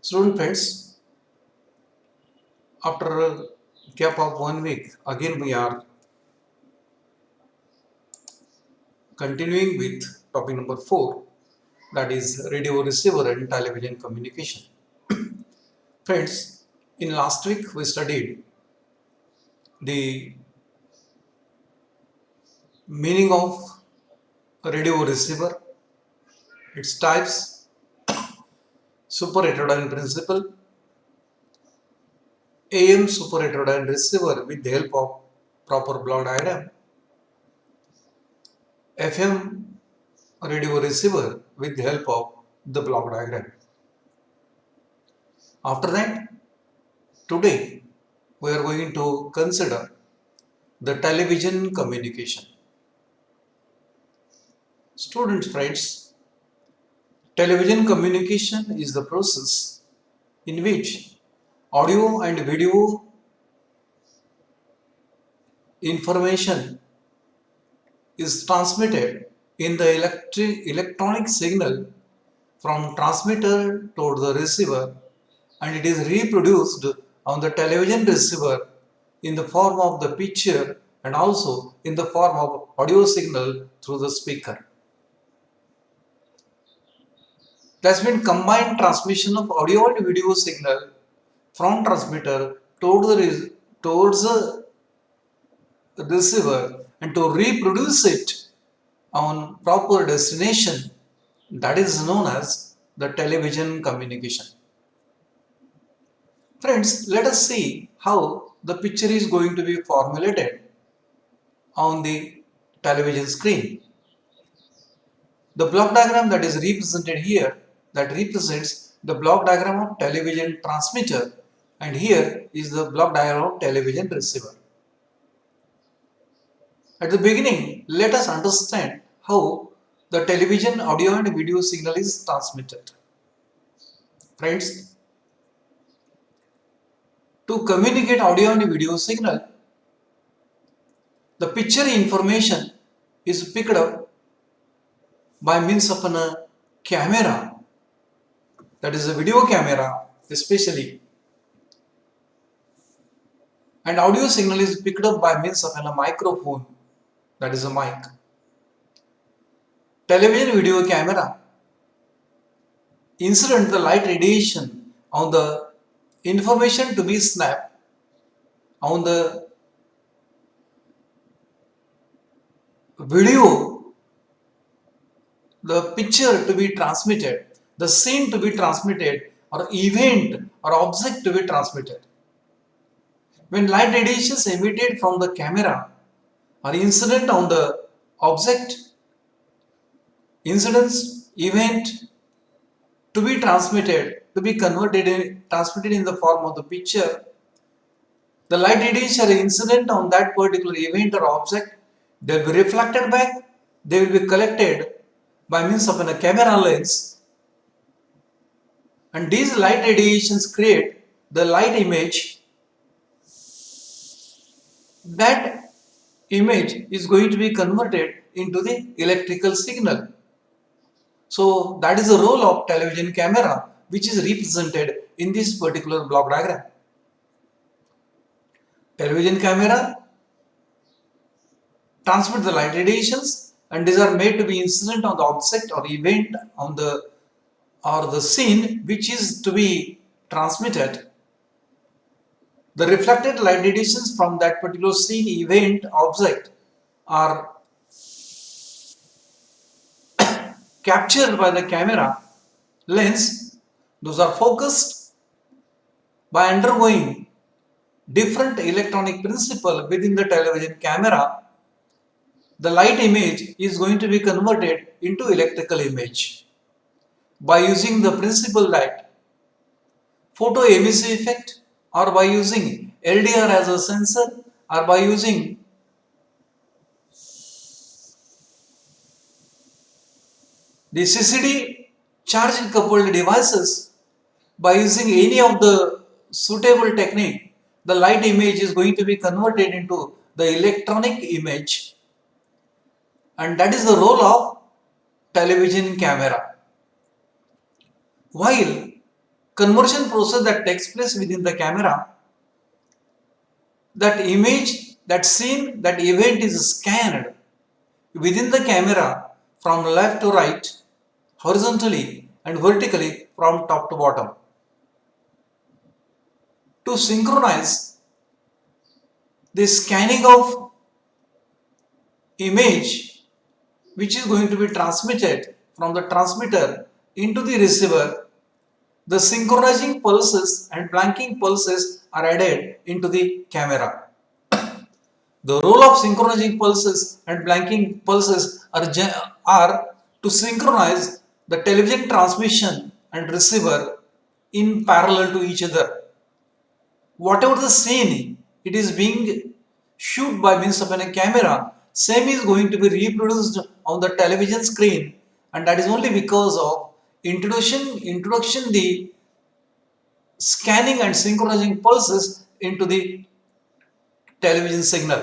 Student friends, after a gap of 1 week, again we are continuing with topic number 4, that is radio receiver and television communication. Friends, in last week we studied the meaning of radio receiver, its types, super heterodyne principle, AM super heterodyne receiver with the help of proper block diagram, FM radio receiver with the help of the block diagram. After that, today we are going to consider the television communication. Students, friends, television communication is the process in which audio and video information is transmitted in the electronic signal from transmitter to the receiver, and it is reproduced on the television receiver in the form of the picture and also in the form of audio signal through the speaker. That's been combined transmission of audio and video signal from transmitter towards the receiver and to reproduce it on proper destination, that is known as the television communication. Friends, let us see how the picture is going to be formulated on the television screen. The block diagram that is represented here, that represents the block diagram of television transmitter, and here is the block diagram of television receiver. At the beginning, let us understand how the television audio and video signal is transmitted. Friends, to communicate audio and video signal, the picture information is picked up by means of a camera, that is a video camera especially, and audio signal is picked up by means of a microphone, that is a mic. Television video camera incident the light radiation on the information to be snapped on the video, the picture to be transmitted, the scene to be transmitted, or event or object to be transmitted. When light radiation is emitted from the camera or incident on the object, incidence, event to be transmitted, to be transmitted in the form of the picture, the light radiation or incident on that particular event or object, they will be reflected back, they will be collected by means of a camera lens, and these light radiations create the light image. That image is going to be converted into the electrical signal. So that is the role of television camera, which is represented in this particular block diagram. Television camera transmit the light radiations, and these are made to be incident on the object or event on the scene which is to be transmitted. The reflected light radiations from that particular scene, event, object are captured by the camera lens. Those are focused by undergoing different electronic principle within the television camera. The light image is going to be converted into electrical image by using the principle that photoemissive effect, or by using LDR as a sensor, or by using the CCD charge coupled devices. By using any of the suitable technique, the light image is going to be converted into the electronic image, and that is the role of television camera. While conversion process that takes place within the camera. That image, that scene, that event is scanned within the camera from left to right, horizontally and vertically from top to bottom. To synchronize the scanning of image which is going to be transmitted from the transmitter into the receiver, the synchronizing pulses and blanking pulses are added into the camera. The role of synchronizing pulses and blanking pulses are to synchronize the television transmission and receiver in parallel to each other. Whatever the scene it is being shoot by means of a camera, same is going to be reproduced on the television screen, and that is only because of introduction the scanning and synchronizing pulses into the television signal.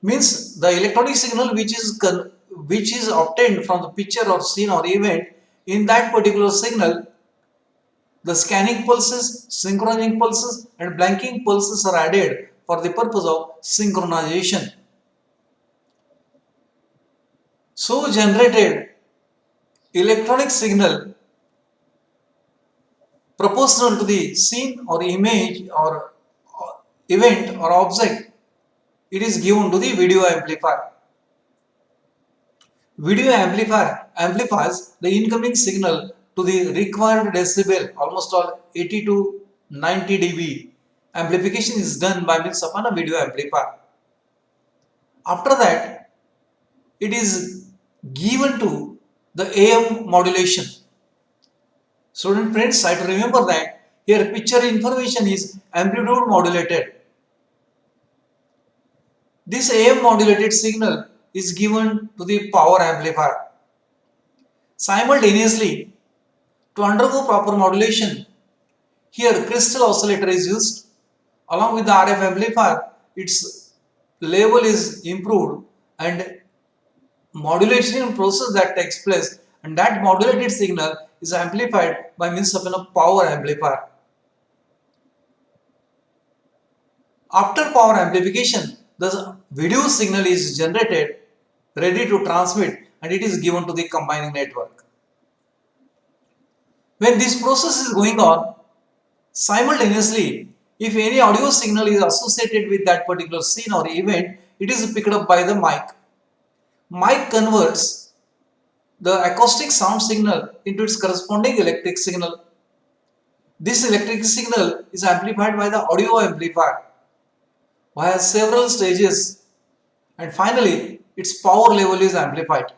Means the electronic signal which is obtained from the picture or scene or event, in that particular signal the scanning pulses, synchronizing pulses and blanking pulses are added for the purpose of synchronization. So generated electronic signal proportional to the scene or image or event or object, it is given to the video amplifier. Video amplifier amplifies the incoming signal to the required decibel, almost all 80 to 90 dB. Amplification is done by means of a video amplifier. After that, it is given to the AM modulation. Student friends, try to remember that here picture information is amplitude modulated. This AM modulated signal is given to the power amplifier. Simultaneously, to undergo proper modulation, here crystal oscillator is used along with the RF amplifier. Its level is improved and modulation process that takes place, and that modulated signal is amplified by means of a power amplifier. After power amplification, the video signal is generated, ready to transmit, and it is given to the combining network. When this process is going on, simultaneously, if any audio signal is associated with that particular scene or event, it is picked up by the mic. Mic converts the acoustic sound signal into its corresponding electric signal. This electric signal is amplified by the audio amplifier via several stages, and finally its power level is amplified.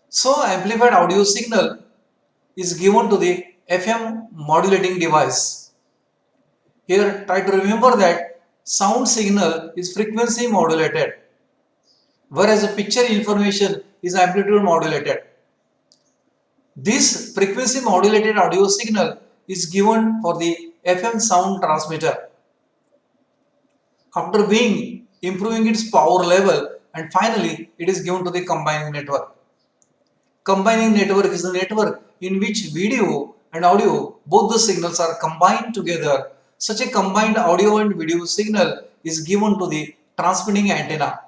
So amplified audio signal is given to the FM modulating device. Here try to remember that sound signal is frequency modulated, whereas the picture information is amplitude modulated. This frequency modulated audio signal is given for the FM sound transmitter. After being improving its power level, and finally it is given to the combining network. Combining network is the network in which video and audio, both the signals are combined together. Such a combined audio and video signal is given to the transmitting antenna.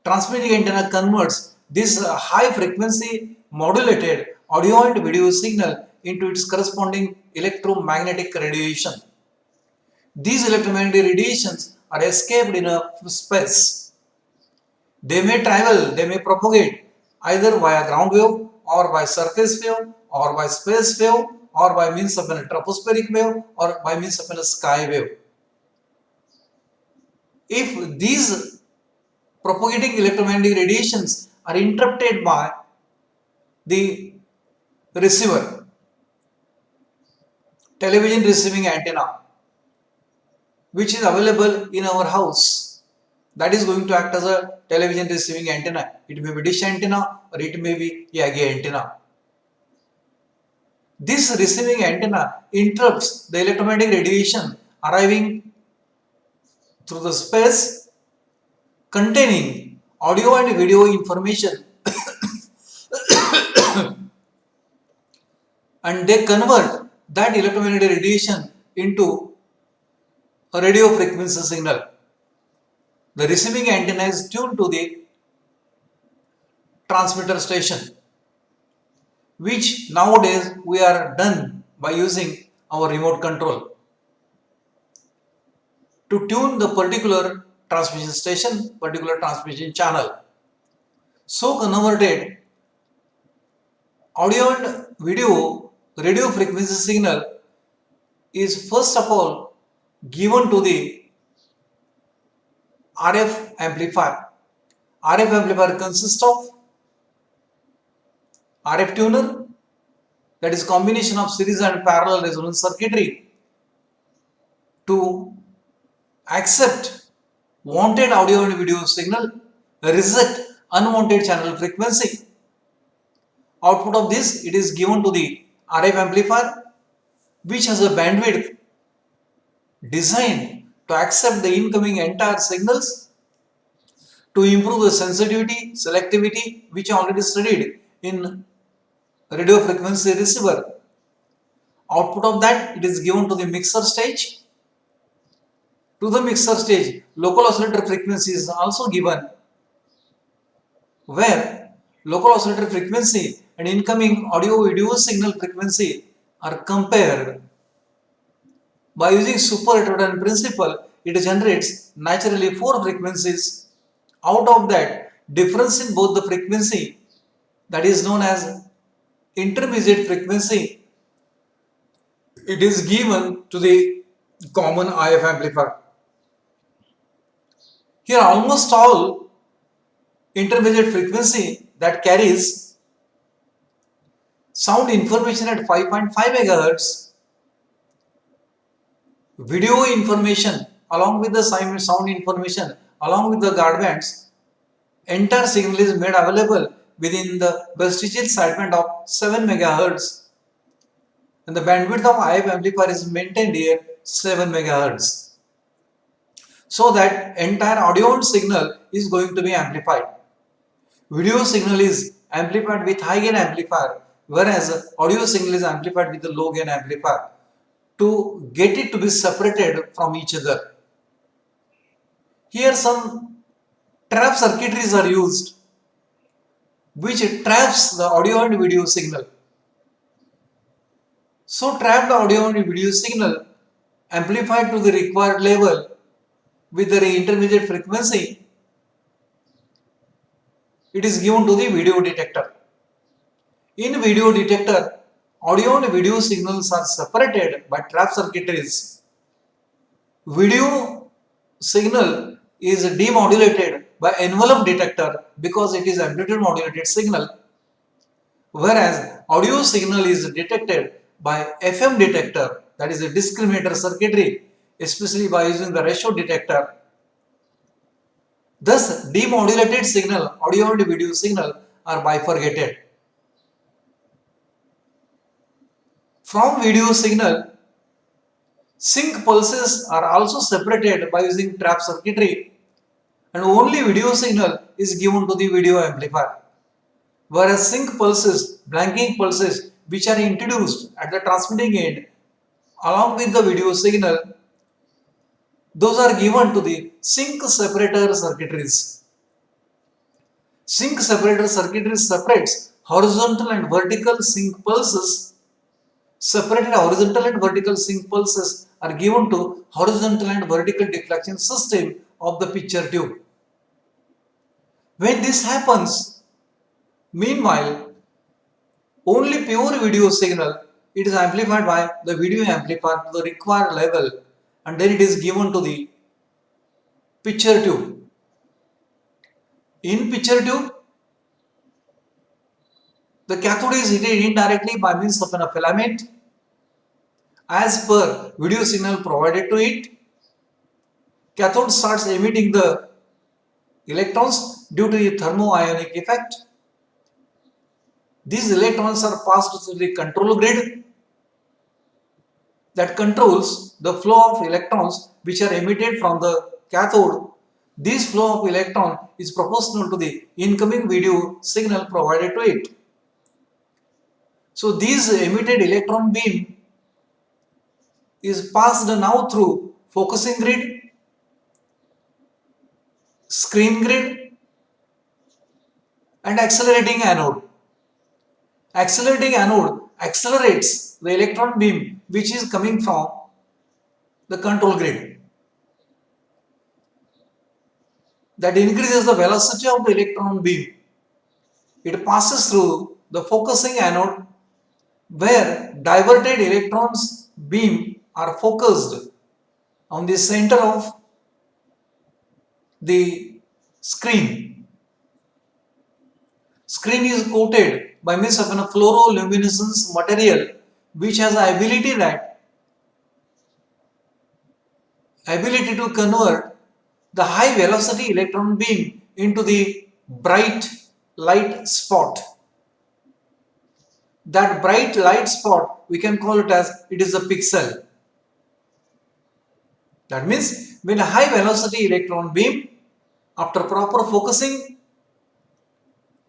Transmitting antenna converts this high frequency modulated audio and video signal into its corresponding electromagnetic radiation. These electromagnetic radiations are escaped in a space. They may travel, they may propagate either via ground wave or by surface wave or by space wave or by means of a tropospheric wave or by means of a sky wave. If these propagating electromagnetic radiations are interrupted by the receiver, television receiving antenna, which is available in our house, that is going to act as a television receiving antenna. It may be dish antenna or it may be Yagi antenna. This receiving antenna interrupts the electromagnetic radiation arriving through the space containing audio and video information and they convert that electromagnetic radiation into a radio frequency signal. The receiving antenna is tuned to the transmitter station, which nowadays we are done by using our remote control to tune the particular transmission station, particular transmission channel. So converted audio and video radio frequency signal is first of all given to the RF amplifier. RF amplifier consists of RF tuner, that is combination of series and parallel resonance circuitry to accept wanted audio and video signal, reject unwanted channel frequency. Output of this, it is given to the RF amplifier, which has a bandwidth designed to accept the incoming entire signals to improve the sensitivity, selectivity, which I already studied in radio frequency receiver. Output of that, it is given to the mixer stage. To the mixer stage, local oscillator frequency is also given, where local oscillator frequency and incoming audio video signal frequency are compared. By using super heterodyne principle, it generates naturally 4 frequencies. Out of that, difference in both the frequency, that is known as intermediate frequency, it is given to the common IF amplifier. Here almost all intermediate frequency that carries sound information at 5.5 MHz, video information along with the sound information along with the guard bands, entire signal is made available within the vestigial sideband of 7 MHz, and the bandwidth of IF amplifier is maintained here 7 MHz. So that entire audio signal is going to be amplified. Video signal is amplified with high gain amplifier, whereas audio signal is amplified with the low gain amplifier to get it to be separated from each other. Here some trap circuitries are used which traps the audio and video signal. So trapped audio and video signal amplified to the required level with the intermediate frequency, it is given to the video detector. In video detector, audio and video signals are separated by trap circuitries. Video signal is demodulated by envelope detector because it is amplitude modulated signal, whereas audio signal is detected by FM detector, that is a discriminator circuitry, especially by using the ratio detector. Thus, demodulated signal, audio and video signal are bifurcated. From video signal, sync pulses are also separated by using trap circuitry, and only video signal is given to the video amplifier, whereas sync pulses, blanking pulses, which are introduced at the transmitting end along with the video signal, those are given to the sync separator circuitries. Sync separator circuitries separates horizontal and vertical sync pulses. Separated horizontal and vertical sync pulses are given to horizontal and vertical deflection system of the picture tube. When this happens, meanwhile, only pure video signal, it is amplified by the video amplifier to the required level, and then it is given to the picture tube. In picture tube, the cathode is heated indirectly by means of a filament as per video signal provided to it. Cathode starts emitting the electrons due to the thermoionic effect. These electrons are passed through the control grid that controls the flow of electrons which are emitted from the cathode. This flow of electron is proportional to the incoming video signal provided to it. So this emitted electron beam is passed now through focusing grid, screen grid, and accelerating anode. Accelerating anode accelerates the electron beam which is coming from the control grid. That increases the velocity of the electron beam. It passes through the focusing anode where diverted electrons beam are focused on the center of the screen. Screen is coated by means of a fluoroluminescence material which has the ability to convert the high velocity electron beam into the bright light spot. That bright light spot, we can call it as it is a pixel. That means when a high velocity electron beam, after proper focusing,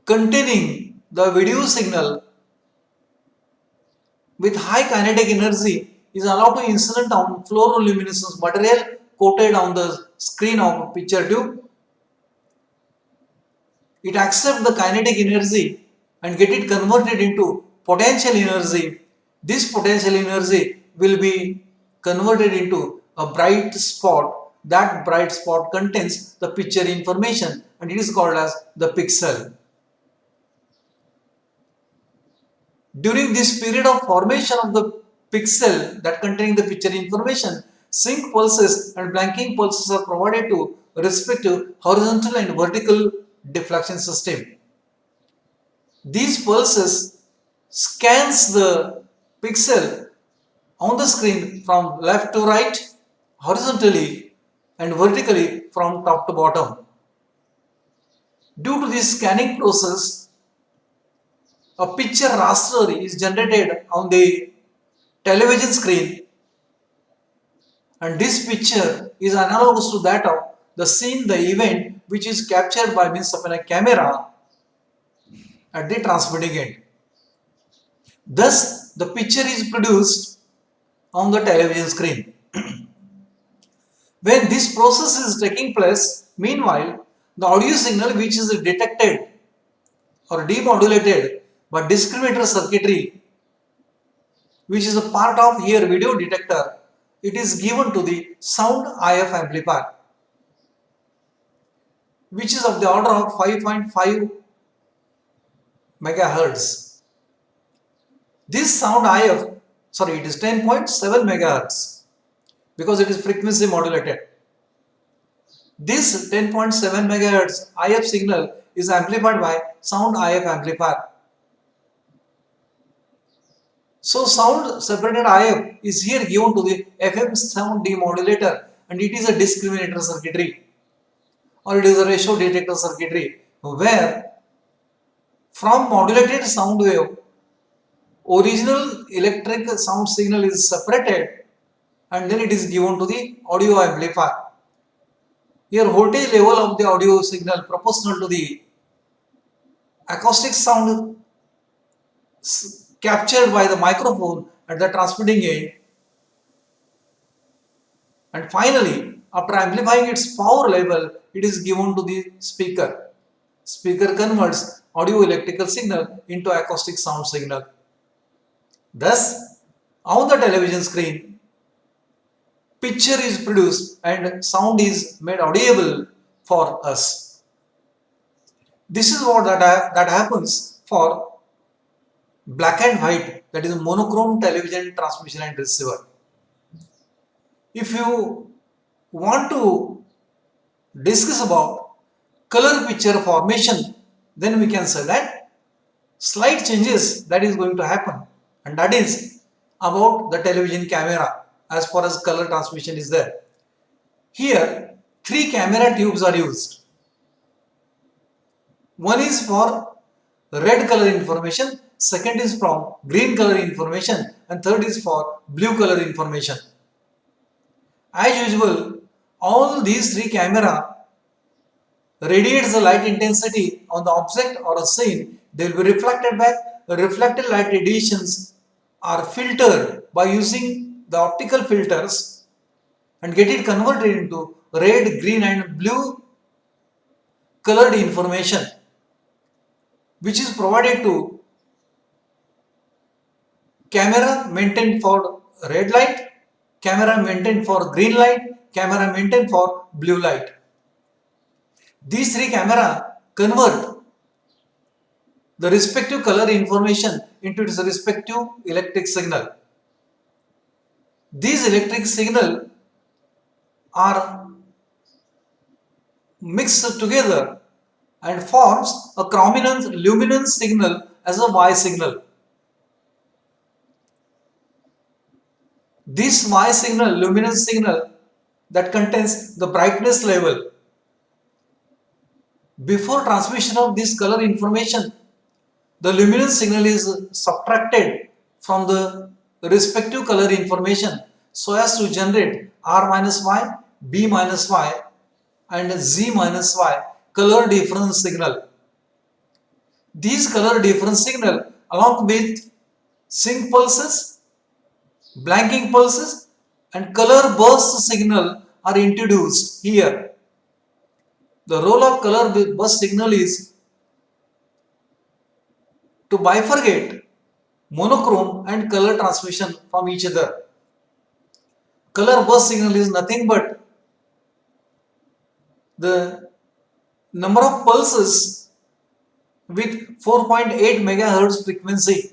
containing the video signal with high kinetic energy is allowed to incident on fluoroluminescence material coated on the screen of a picture tube. It accepts the kinetic energy and get it converted into potential energy. This potential energy will be converted into a bright spot. That bright spot contains the picture information and it is called as the pixel. During this period of formation of the pixel that containing the picture information, sync pulses and blanking pulses are provided to respective horizontal and vertical deflection system. These pulses scans the pixel on the screen from left to right, horizontally and vertically from top to bottom. Due to this scanning process, a picture raster is generated on the television screen and this picture is analogous to that of the scene, the event which is captured by means of a camera at the transmitting end. Thus, the picture is produced on the television screen. When this process is taking place, meanwhile, the audio signal which is detected or demodulated by discriminator circuitry, which is a part of here video detector, it is given to the sound IF amplifier, which is of the order of 5.5 megahertz. This sound IF, it is 10.7 megahertz because it is frequency modulated. This 10.7 megahertz IF signal is amplified by sound IF amplifier. So sound separated IF is here given to the FM sound demodulator and it is a discriminator circuitry or it is a ratio detector circuitry where from modulated sound wave original electric sound signal is separated and then it is given to the audio amplifier. Here voltage level of the audio signal proportional to the acoustic sound captured by the microphone at the transmitting end, and finally after amplifying its power level it is given to the speaker. Speaker converts audio electrical signal into acoustic sound signal. Thus on the television screen picture is produced and sound is made audible for us. This is what that happens for black and white, that is monochrome television transmission and receiver. If you want to discuss about color picture formation, then we can say that slight changes that is going to happen, and that is about the television camera as far as color transmission is there. Here 3 camera tubes are used. One is for red color information, second is from green color information, and third is for blue color information. As usual, all these 3 camera radiates the light intensity on the object or a scene they will be reflected back. Reflected light radiations are filtered by using the optical filters and get it converted into red, green and blue colored information, which is provided to camera maintained for red light, camera maintained for green light, camera maintained for blue light. These three camera convert the respective color information into its respective electric signal. These electric signal are mixed together and forms a chrominance luminance signal as a Y signal. This Y signal, luminance signal, that contains the brightness level. Before transmission of this color information, the luminance signal is subtracted from the respective color information so as to generate R minus Y, B minus Y and Z minus Y color difference signal. These color difference signal along with sync pulses, blanking pulses and color burst signal are introduced here. The role of color burst signal is to bifurcate monochrome and color transmission from each other. Color burst signal is nothing but the number of pulses with 4.8 megahertz frequency.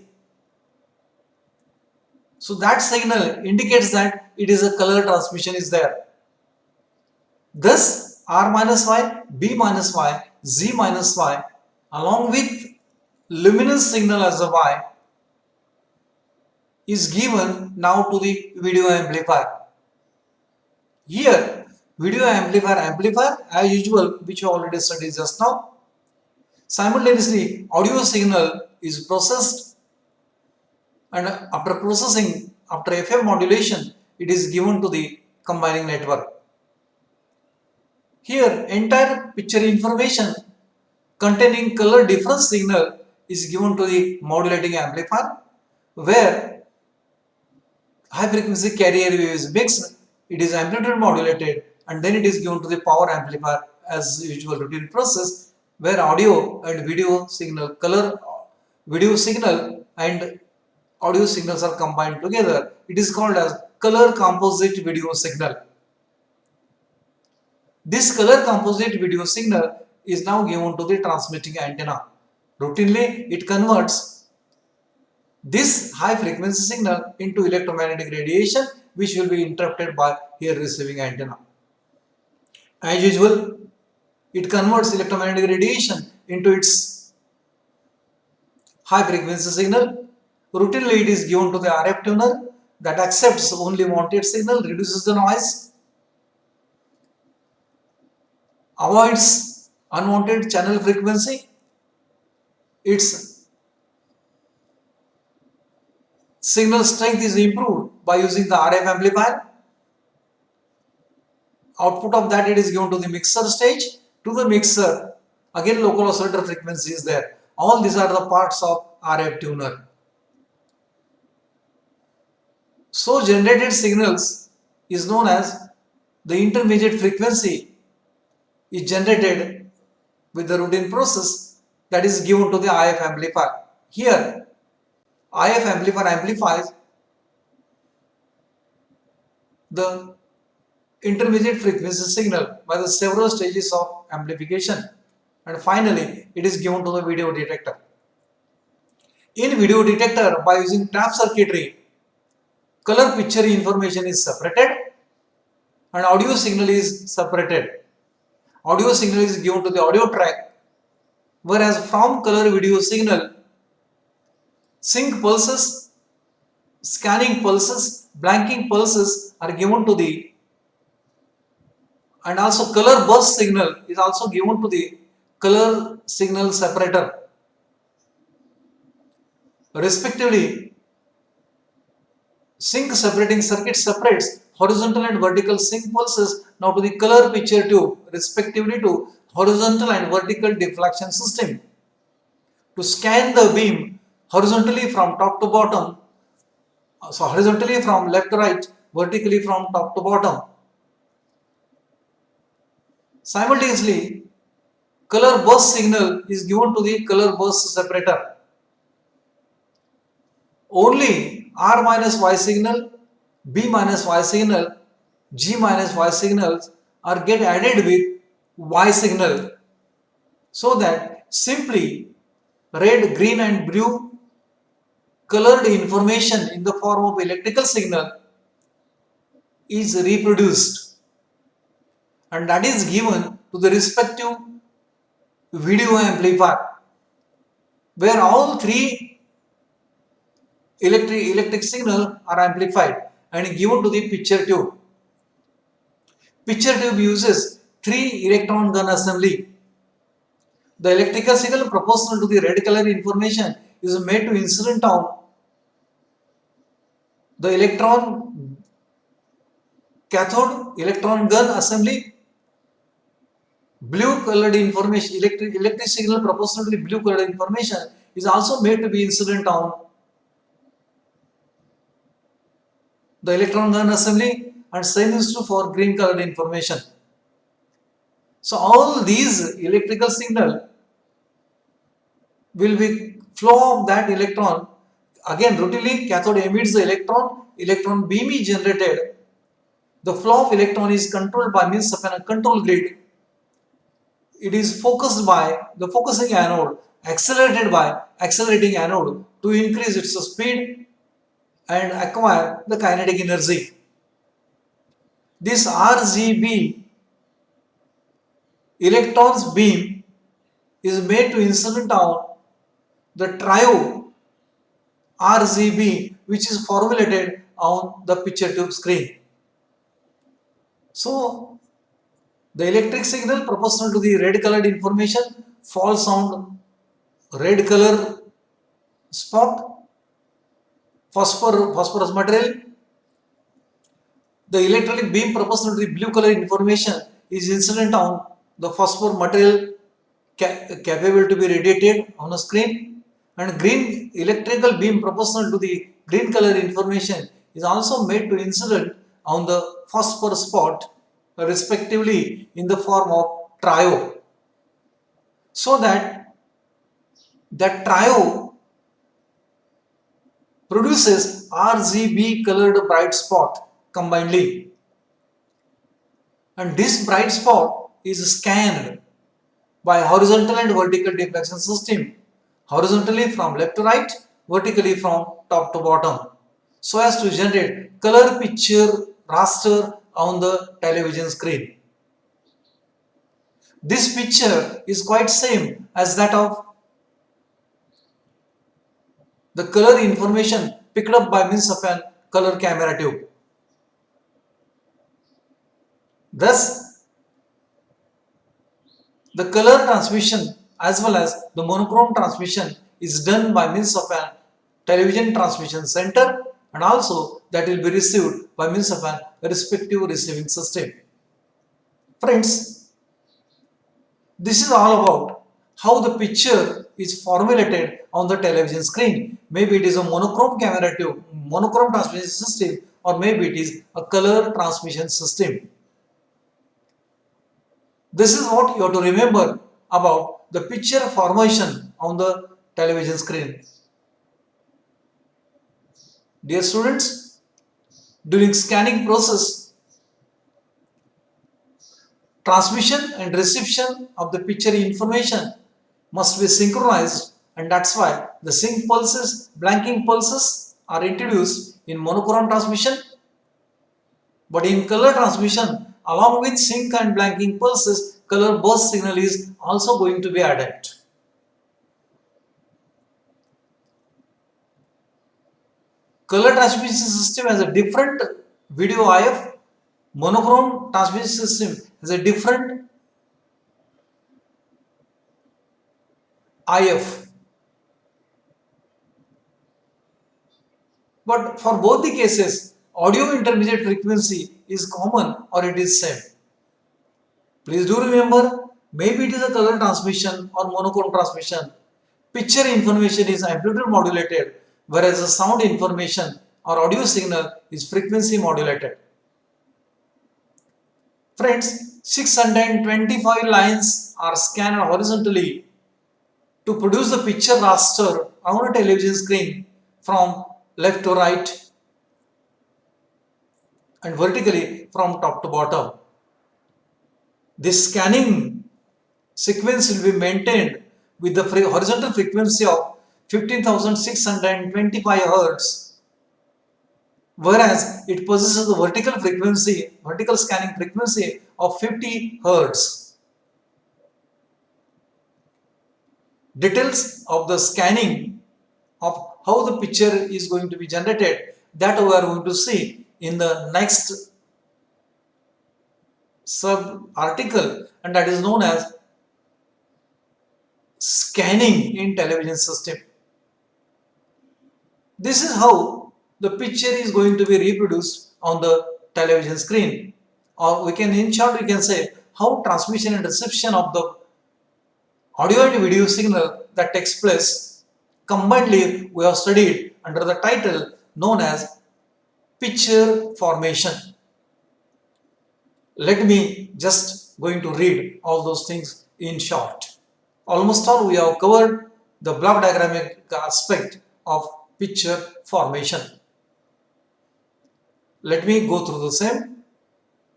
So that signal indicates that it is a color transmission is there. Thus R minus Y, B minus Y, Z minus Y along with luminance signal as a Y is given now to the video amplifier. Here video amplifier as usual, which you already studied just now. Simultaneously audio signal is processed and after processing, after FM modulation, it is given to the combining network. Here entire picture information containing color difference signal is given to the modulating amplifier, where high frequency carrier wave is mixed, it is amplitude modulated and then it is given to the power amplifier as usual routine process, where audio and video signal, color video signal and audio signals are combined together. It is called as color composite video signal. This color composite video signal is now given to the transmitting antenna. Routinely, it converts this high frequency signal into electromagnetic radiation, which will be interrupted by here receiving antenna. As usual, it converts electromagnetic radiation into its high frequency signal. Routinely, it is given to the RF tuner that accepts only wanted signal, reduces the noise, avoids unwanted channel frequency. Its signal strength is improved by using the RF amplifier. Output of that it is given to the mixer stage. To the mixer, again local oscillator frequency is there. All these are the parts of RF tuner. So generated signals is known as the intermediate frequency is generated with the routine process that is given to the IF amplifier. Here IF amplifier amplifies the intermediate frequency signal by the several stages of amplification, and finally it is given to the video detector. In video detector, by using tap circuitry, color picture information is separated and audio signal is separated. Audio signal is given to the audio track, whereas from color video signal, sync pulses, scanning pulses, blanking pulses are given to the, and also color burst signal is also given to the color signal separator. Respectively, sync separating circuit separates horizontal and vertical sync pulses now to the color picture tube, respectively to horizontal and vertical deflection system. to scan the beam horizontally from top to bottom, so horizontally from left to right, vertically from top to bottom. Simultaneously, color burst signal is given to the color burst separator. Only R minus Y signal, B minus Y signal, G minus Y signals are get added with Y signal, so that simply red, green and blue colored information in the form of electrical signal is reproduced, and that is given to the respective video amplifier, where all three electric signal are amplified and given to the picture tube. Picture tube uses 3 electron gun assembly. The electrical signal proportional to the red color information is made to incident on the electron cathode electron gun assembly. Blue colored information, electric signal proportional to the blue colored information is also made to be incident on the electron gun assembly, and same is true for green colored information. So all these electrical signal will be flow of that electron. Again, routinely cathode emits the electron beam is generated. The flow of electron is controlled by means of a control grid. It is focused by the focusing anode, accelerated by accelerating anode to increase its speed and acquire the kinetic energy. This RGB electrons beam is made to incident on the trio RGB, which is formulated on the picture tube screen. So the electric signal proportional to the red colored information falls on red color spot, phosphorus material. The electronic beam proportional to the blue color information is incident on the phosphor material capable to be radiated on a screen, and green electrical beam proportional to the green color information is also made to incident on the phosphor spot, respectively in the form of trio, so that trio produces RGB colored bright spot combinedly, and this bright spot is scanned by horizontal and vertical deflection system, horizontally from left to right, vertically from top to bottom, so as to generate color picture raster on the television screen. This picture is quite same as that of the color information picked up by means of a color camera tube. Thus, the color transmission as well as the monochrome transmission is done by means of a television transmission center, and also that will be received by means of a respective receiving system. Friends, this is all about how the picture is formulated on the television screen. Maybe it is a monochrome camera tube, monochrome transmission system, or maybe it is a color transmission system. This is what you have to remember about the picture formation on the television screen. Dear students, during scanning process, transmission and reception of the picture information must be synchronized, and that's why the sync pulses, blanking pulses are introduced in monochrome transmission. But in color transmission, along with sync and blanking pulses, color burst signal is also going to be added. Color transmission system has a different video IF, monochrome transmission system has a different IF. But for both the cases, audio intermediate frequency is common or it is same. Please do remember, maybe it is a color transmission or monochrome transmission. Picture information is amplitude modulated, whereas the sound information or audio signal is frequency modulated. Friends, 625 lines are scanned horizontally to produce the picture raster on a television screen from left to right and vertically from top to bottom. This scanning sequence will be maintained with the horizontal frequency of 15,625 Hz, whereas it possesses the vertical scanning frequency of 50 Hz. Details of the scanning of how the picture is going to be generated, that we are going to see in the next sub article, and that is known as scanning in television system. This is how the picture is going to be reproduced on the television screen, or we can, in short, we can say how transmission and reception of the audio and video signal that takes place. Combinedly, we have studied under the title known as picture formation. Let me just going to read all those things in short. Almost all we have covered the block diagrammatic aspect of picture formation. Let me go through the same.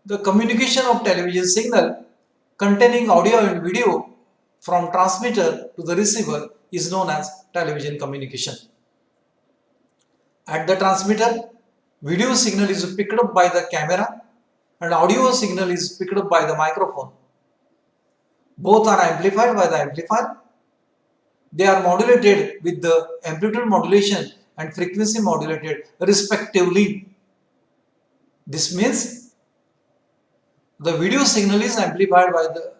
The communication of television signal containing audio and video from transmitter to the receiver is known as television communication. At the transmitter, video signal is picked up by the camera and audio signal is picked up by the microphone. Both are amplified by the amplifier. They are modulated with the amplitude modulation and frequency modulated respectively. This means the video signal is amplified by the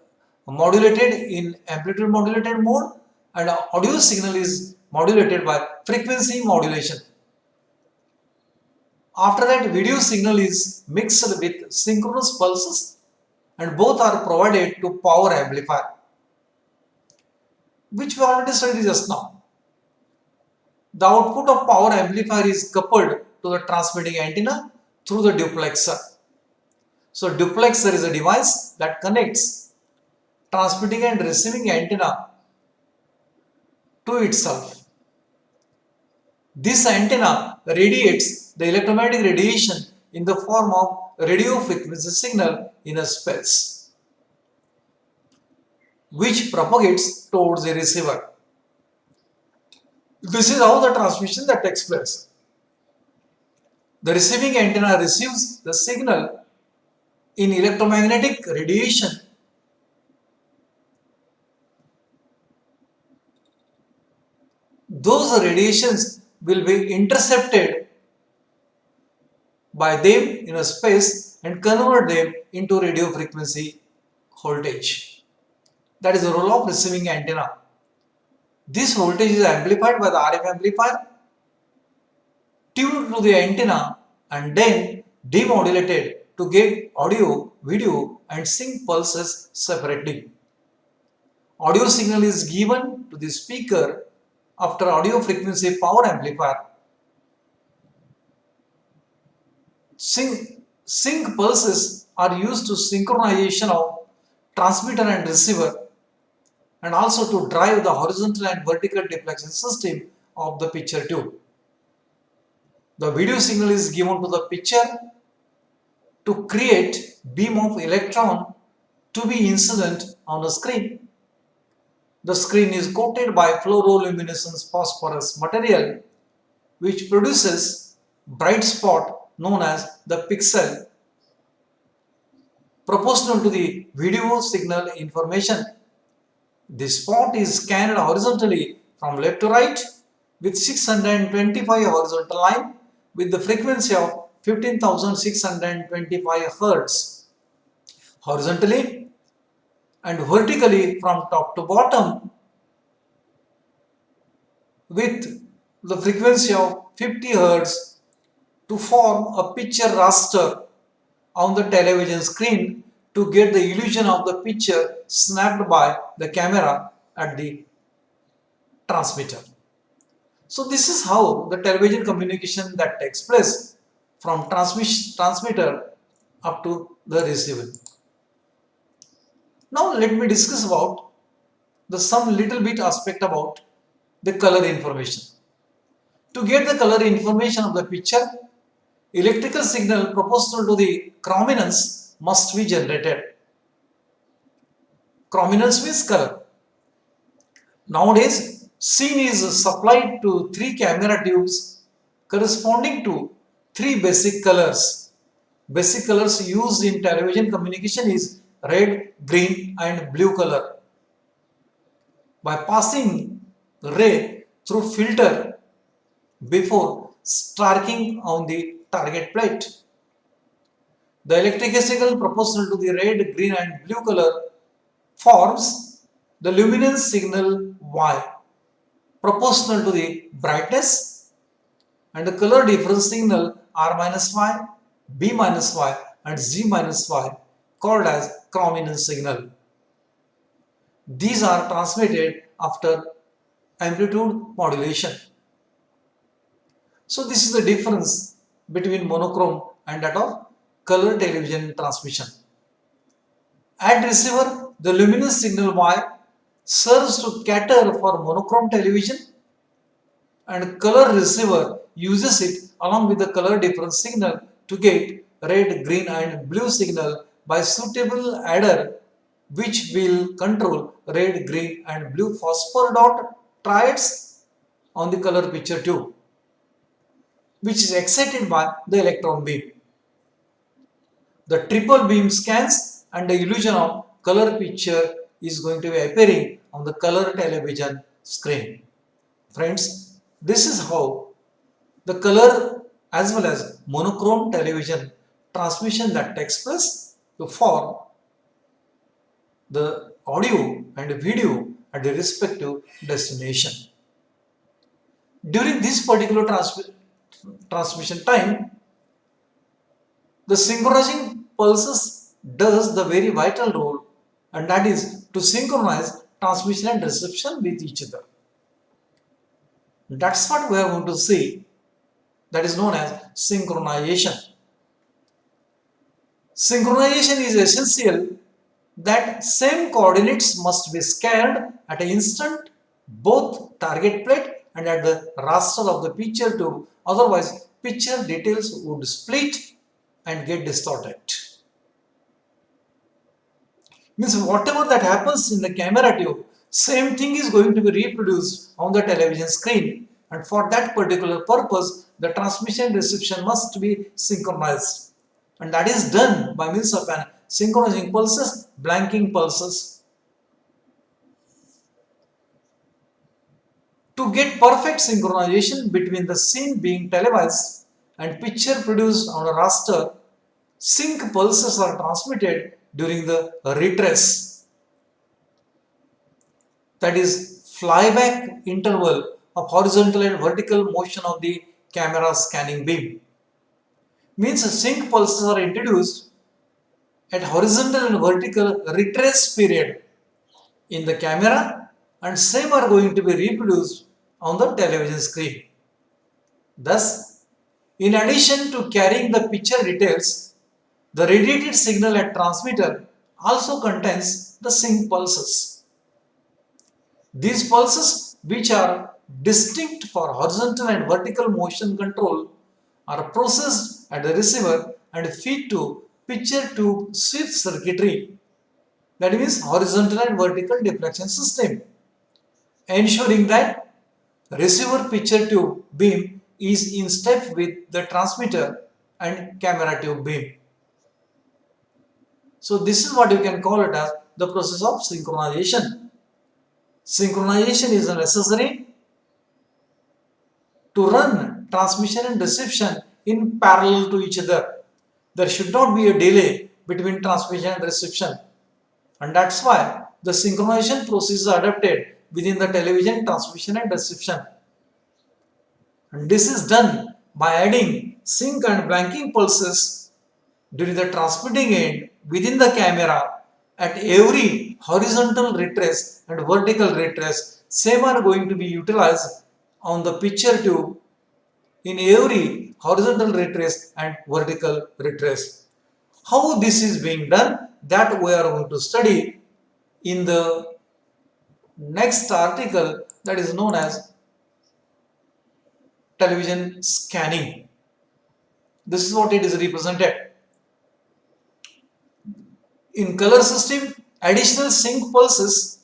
modulated in amplitude modulated mode, and audio signal is modulated by frequency modulation. After that, video signal is mixed with synchronous pulses and both are provided to power amplifier, which we already studied just now. The output of power amplifier is coupled to the transmitting antenna through the duplexer. So duplexer is a device that connects transmitting and receiving antenna to itself. This antenna radiates the electromagnetic radiation in the form of radio frequency signal in a space, which propagates towards the receiver. This is how the transmission that takes place. The receiving antenna receives the signal in electromagnetic radiation those radiations will be intercepted by them in a space and convert them into radio frequency voltage. That is the role of receiving antenna. This voltage is amplified by the RF amplifier, tuned to the antenna and then demodulated to get audio, video and sync pulses separately. Audio signal is given to the speaker after audio frequency power amplifier. Sync pulses are used to synchronization of transmitter and receiver and also to drive the horizontal and vertical deflection system of the picture tube. The video signal is given to the picture to create beam of electron to be incident on the screen. The screen is coated by fluoroluminescence phosphorus material which produces bright spot known as the pixel proportional to the video signal information. This spot is scanned horizontally from left to right with 625 horizontal line with the frequency of 15,625 Hz horizontally and vertically from top to bottom with the frequency of 50 Hz to form a picture raster on the television screen to get the illusion of the picture snapped by the camera at the transmitter. So this is how the television communication that takes place from transmitter up to the receiver. Now let me discuss about the some little bit aspect about the color information. To get the color information of the picture, electrical signal proportional to the chrominance must be generated. Chrominance means color. Nowadays, scene is supplied to 3 camera tubes corresponding to 3 basic colors. Basic colors used in television communication is red, green and blue color. By passing ray through filter before striking on the target plate, the electrical signal proportional to the red, green and blue color forms the luminance signal Y proportional to the brightness, and the color difference signal R minus Y, B minus Y and Z minus Y called as chrominance signal. These are transmitted after amplitude modulation. So this is the difference between monochrome and that of color television transmission. At receiver, the luminous signal Y serves to cater for monochrome television, and color receiver uses it along with the color difference signal to get red, green and blue signal by suitable adder which will control red, green and blue phosphor dot triads on the color picture tube, which is excited by the electron beam. The triple beam scans and the illusion of color picture is going to be appearing on the color television screen. Friends, this is how the color as well as monochrome television transmission that takes place to form the audio and video at the respective destination. During this particular transmission time, the synchronizing pulses does the very vital role, and that is to synchronize transmission and reception with each other. That's what we are going to see, that is known as synchronization. Synchronization is essential that same coordinates must be scanned at an instant both target plate and at the raster of the picture tube, otherwise picture details would split and get distorted. Means whatever that happens in the camera tube, same thing is going to be reproduced on the television screen, and for that particular purpose the transmission and reception must be synchronized, and that is done by means of an synchronizing pulses, blanking pulses. To get perfect synchronization between the scene being televised and picture produced on a raster, sync pulses are transmitted during the retrace, that is flyback interval of horizontal and vertical motion of the camera scanning beam. Means sync pulses are introduced at horizontal and vertical retrace period in the camera, and same are going to be reproduced on the television screen. Thus, in addition to carrying the picture details, the radiated signal at transmitter also contains the sync pulses. These pulses, which are distinct for horizontal and vertical motion control, are processed at the receiver and feed to picture tube sweep circuitry, that means horizontal and vertical deflection system, ensuring that receiver picture tube beam is in step with the transmitter and camera tube beam. So this is what you can call it as the process of synchronization. Synchronization is necessary to run transmission and reception in parallel to each other. There should not be a delay between transmission and reception, and that's why the synchronization process is adapted within the television transmission and reception. And this is done by adding sync and blanking pulses during the transmitting end within the camera at every horizontal retrace and vertical retrace Same are going to be utilized on the picture tube in every horizontal retrace and vertical retrace. How this is being done, that we are going to study in the next article, that is known as television scanning. This is what it is represented. In color system, additional sync pulses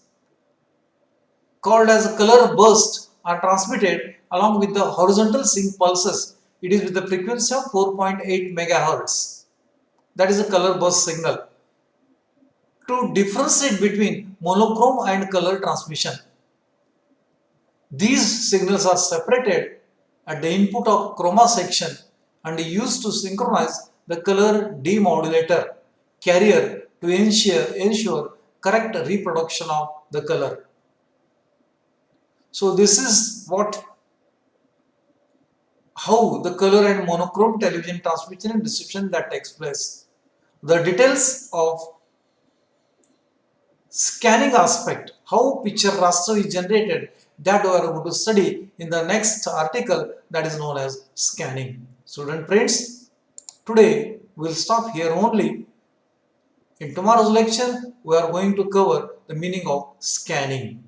called as color burst are transmitted along with the horizontal sync pulses. It is with the frequency of 4.8 megahertz. That is a color burst signal. To differentiate between monochrome and color transmission, these signals are separated at the input of chroma section and used to synchronize the color demodulator carrier to ensure correct reproduction of the color. So this is how the color and monochrome television transmission and reception that takes place. The details of scanning aspect, how picture raster is generated, that we are going to study in the next article, that is known as scanning. Student friends, today we will stop here only. In tomorrow's lecture, we are going to cover the meaning of scanning.